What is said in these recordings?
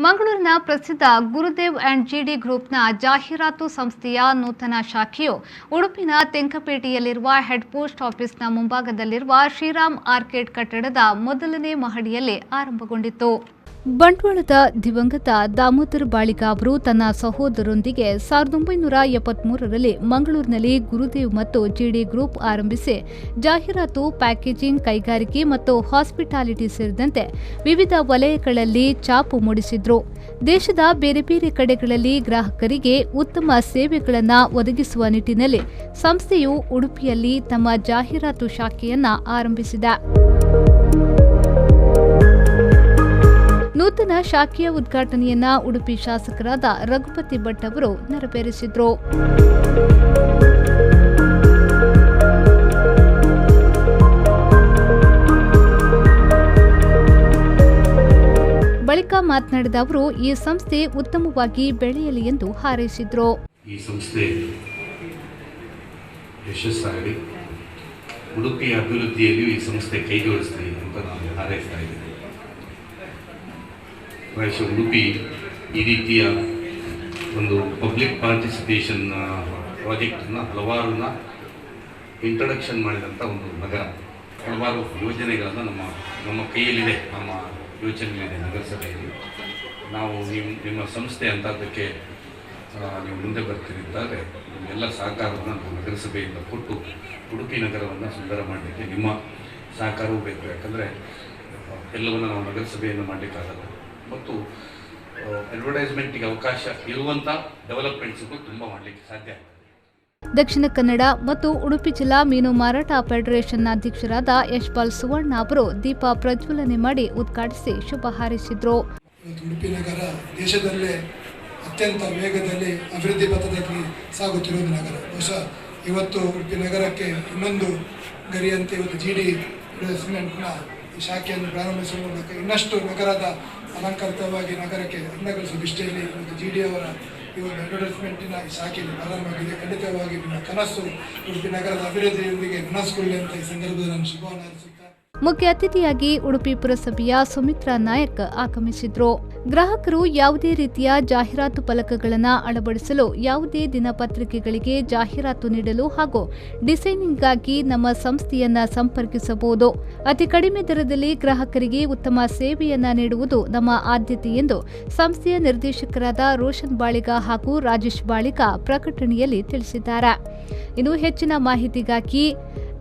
ಮಂಗಳೂರಿನ ಪ್ರಸಿದ್ಧ ಗುರುದೇವ್ ಅಂಡ್ ಜಿಡಿ ಗ್ರೂಪ್ನ ಜಾಹೀರಾತು ಸಂಸ್ಥೆಯ ನೂತನ ಶಾಖೆಯು ಉಡುಪಿನ ತೆಂಕಪೇಟೆಯಲ್ಲಿರುವ ಹೆಡ್ ಪೋಸ್ಟ್ ಆಫೀಸ್ನ ಮುಂಭಾಗದಲ್ಲಿರುವ ಶ್ರೀರಾಮ್ ಆರ್ಕೇಡ್ ಕಟ್ಟಡದ ಮೊದಲನೇ ಮಹಡಿಯಲ್ಲಿ ಆರಂಭಗೊಂಡಿತು. ಬಂಟ್ವಾಳದ ದಿವಂಗತ ದಾಮೋದರ ಬಾಳಿಗ ಅವರು ತನ್ನ ಸಹೋದರರೊಂದಿಗೆ 1973ರಲ್ಲಿ ಮಂಗಳೂರಿನಲ್ಲಿ ಗುರುದೇವ್ ಮತ್ತು ಜಿಡಿ ಗ್ರೂಪ್ ಆರಂಭಿಸಿ ಜಾಹೀರಾತು, ಪ್ಯಾಕೇಜಿಂಗ್, ಕೈಗಾರಿಕೆ ಮತ್ತು ಹಾಸ್ಪಿಟಾಲಿಟಿ ಸೇರಿದಂತೆ ವಿವಿಧ ವಲಯಗಳಲ್ಲಿ ಛಾಪು ಮೂಡಿಸಿದ್ರು. ದೇಶದ ಬೇರೆ ಬೇರೆ ಕಡೆಗಳಲ್ಲಿ ಗ್ರಾಹಕರಿಗೆ ಉತ್ತಮ ಸೇವೆಗಳನ್ನು ಒದಗಿಸುವ ನಿಟ್ಟಿನಲ್ಲಿ ಸಂಸ್ಥೆಯು ಉಡುಪಿಯಲ್ಲಿ ತಮ್ಮ ಜಾಹೀರಾತು ಶಾಖೆಯನ್ನ ಆರಂಭಿಸಿದೆ. ನೂತನ ಶಾಖೆಯ ಉದ್ಘಾಟನೆಯನ್ನ ಉಡುಪಿ ಶಾಸಕರಾದ ರಘುಪತಿ ಭಟ್ ಅವರು ನೆರವೇರಿಸಿದರು. ಬಳಿಕ ಮಾತನಾಡಿದ ಅವರು ಈ ಸಂಸ್ಥೆ ಉತ್ತಮವಾಗಿ ಬೆಳೆಯಲಿ ಎಂದು ಹಾರೈಸಿದರು. ಈ ಸಂಸ್ಥೆ ಯಶಸ್ಸಾಗಲಿ, ಉಡುಪಿಯ ಅಭಿವೃದ್ಧಿಯಲ್ಲಿಯೂ ಈ ಸಂಸ್ಥೆ ಕೈಜೋಡಿಸಲಿ ಅಂತ ನಾನು ಹಾರೈಸ್ತಾ ಇದ್ದೇನೆ. ಪ್ರಾಯಶಃ ಉಡುಪಿ ಈ ರೀತಿಯ ಒಂದು ಪಬ್ಲಿಕ್ ಪಾರ್ಟಿಸಿಪೇಷನ್ ಪ್ರಾಜೆಕ್ಟನ್ನು ಹಲವಾರನ್ನ ಇಂಟ್ರಡಕ್ಷನ್ ಮಾಡಿದಂಥ ಒಂದು ನಗರ. ಹಲವಾರು ಯೋಜನೆಗಳನ್ನು ನಮ್ಮ ಕೈಯಲ್ಲಿದೆ, ನಮ್ಮ ಯೋಚನೆಗಳಿದೆ ನಗರಸಭೆಯಲ್ಲಿ. ನಾವು ನಿಮ್ಮ ಸಂಸ್ಥೆ ಅಂತದಕ್ಕೆ ನೀವು ಮುಂದೆ ಬರ್ತಿರಿದ್ದಾರೆ ನಿಮ್ಮೆಲ್ಲ ಸಹಕಾರವನ್ನು ನಾವು ನಗರಸಭೆಯಿಂದ ಕೊಟ್ಟು ಉಡುಪಿ ನಗರವನ್ನು ಸುಂದರ ಮಾಡಲಿಕ್ಕೆ ನಿಮ್ಮ ಸಹಕಾರವೂ ಬೇಕು. ಯಾಕಂದರೆ ಎಲ್ಲವನ್ನು ನಾವು ನಗರಸಭೆಯನ್ನು ಮಾಡಲಿಕ್ಕಾಗಲ್ಲ ಮತ್ತು ಅಡ್ವರ್ಟೈಸ್ಮೆಂಟ್ಗೆ ಅವಕಾಶ ಇರುವಂಥ ಡೆವಲಪ್ಮೆಂಟ್ಸ್ಗೂ ತುಂಬ ಮಾಡಲಿಕ್ಕೆ ಸಾಧ್ಯ ಆಗ್ತದೆ. ದಕ್ಷಿಣ ಕನ್ನಡ ಮತ್ತು ಉಡುಪಿ ಜಿಲ್ಲಾ ಮೀನು ಮಾರಾಟ ಫೆಡರೇಷನ್ನ ಅಧ್ಯಕ್ಷರಾದ ಯಶ್ಪಾಲ್ ಸುವರ್ಣ ಅವರು ದೀಪ ಪ್ರಜ್ವಲನೆ ಮಾಡಿ ಉದ್ಘಾಟಿಸಿ ಶುಭ ಹಾರೈಸಿದರು. ಉಡುಪಿ ನಗರ ದೇಶದಲ್ಲೇ ಅತ್ಯಂತ ವೇಗದಲ್ಲಿ ಅಭಿವೃದ್ಧಿ ಪಥದಲ್ಲಿ ಸಾಗುತ್ತಿರುವ ನಗರ. ಬಹುಶಃ ಇವತ್ತು ಉಡುಪಿ ನಗರಕ್ಕೆ ಇನ್ನೊಂದು ಗರಿಯಂತೆ ಇವತ್ತು ಜಿಡಿ ಡೆವಲಪ್ಮೆಂಟ್ನ ಶಾಖೆಯನ್ನು ಪ್ರಾರಂಭಿಸುವ ಮೂಲಕ ಇನ್ನಷ್ಟು ನಗರದ ಅಲಂಕರಿತವಾಗಿ ನಗರಕ್ಕೆ ಅನ್ನಗಳಿಸುವ ದೃಷ್ಟಿಯಲ್ಲಿ ಇವತ್ತು ಜಿಡಿ ಅವರ ಈ ಒಂದು ಅಡ್ವರ್ಟೈಸ್ಮೆಂಟಿನ ಶಾಖೆಯಲ್ಲಿ ಪ್ರಾರಂಭವಾಗಿದೆ. ಖಂಡಿತವಾಗಿ ನಿಮ್ಮ ಕನಸು ಉಡುಪಿ ನಗರದ ಅಭಿವೃದ್ಧಿಯೊಂದಿಗೆ ನನಸಿಕೊಳ್ಳಿ ಅಂತ ಈ ಸಂದರ್ಭದಲ್ಲಿ ನಾನು ಶುಭವನ್ನು ಹಾರೈಸುತ್ತೇನೆ. ಮುಖ್ಯ ಅತಿಥಿಯಾಗಿ ಉಡುಪಿ ಪುರಸಭೆಯ ಸುಮಿತ್ರಾ ನಾಯಕ್ ಆಗಮಿಸಿದ್ರು. ಗ್ರಾಹಕರು ಯಾವುದೇ ರೀತಿಯ ಜಾಹೀರಾತು ಫಲಕಗಳನ್ನು ಅಳವಡಿಸಲು, ಯಾವುದೇ ದಿನಪತ್ರಿಕೆಗಳಿಗೆ ಜಾಹೀರಾತು ನೀಡಲು ಹಾಗೂ ಡಿಸೈನಿಂಗ್ಗಾಗಿ ನಮ್ಮ ಸಂಸ್ಥೆಯನ್ನ ಸಂಪರ್ಕಿಸಬಹುದು. ಅತಿ ಕಡಿಮೆ ದರದಲ್ಲಿ ಗ್ರಾಹಕರಿಗೆ ಉತ್ತಮ ಸೇವೆಯನ್ನ ನೀಡುವುದು ನಮ್ಮ ಆದ್ಯತೆ ಎಂದು ಸಂಸ್ಥೆಯ ನಿರ್ದೇಶಕರಾದ ರೋಷನ್ ಬಾಳಿಗ ಹಾಗೂ ರಾಜೇಶ್ ಬಾಳಿಗ ಪ್ರಕಟಣೆಯಲ್ಲಿ ತಿಳಿಸಿದ್ದಾರೆ. ಇನ್ನು ಹೆಚ್ಚಿನ ಮಾಹಿತಿಗಾಗಿ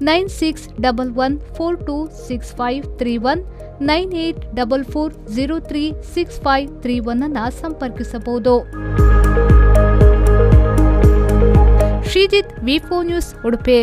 9611426531 9844036531 ಅನ್ನು ಸಂಪರ್ಕಿಸಬಹುದು. ಶ್ರೀಜಿತ್, ವಿ4 ನ್ಯೂಸ್, ಉಡುಪಿ.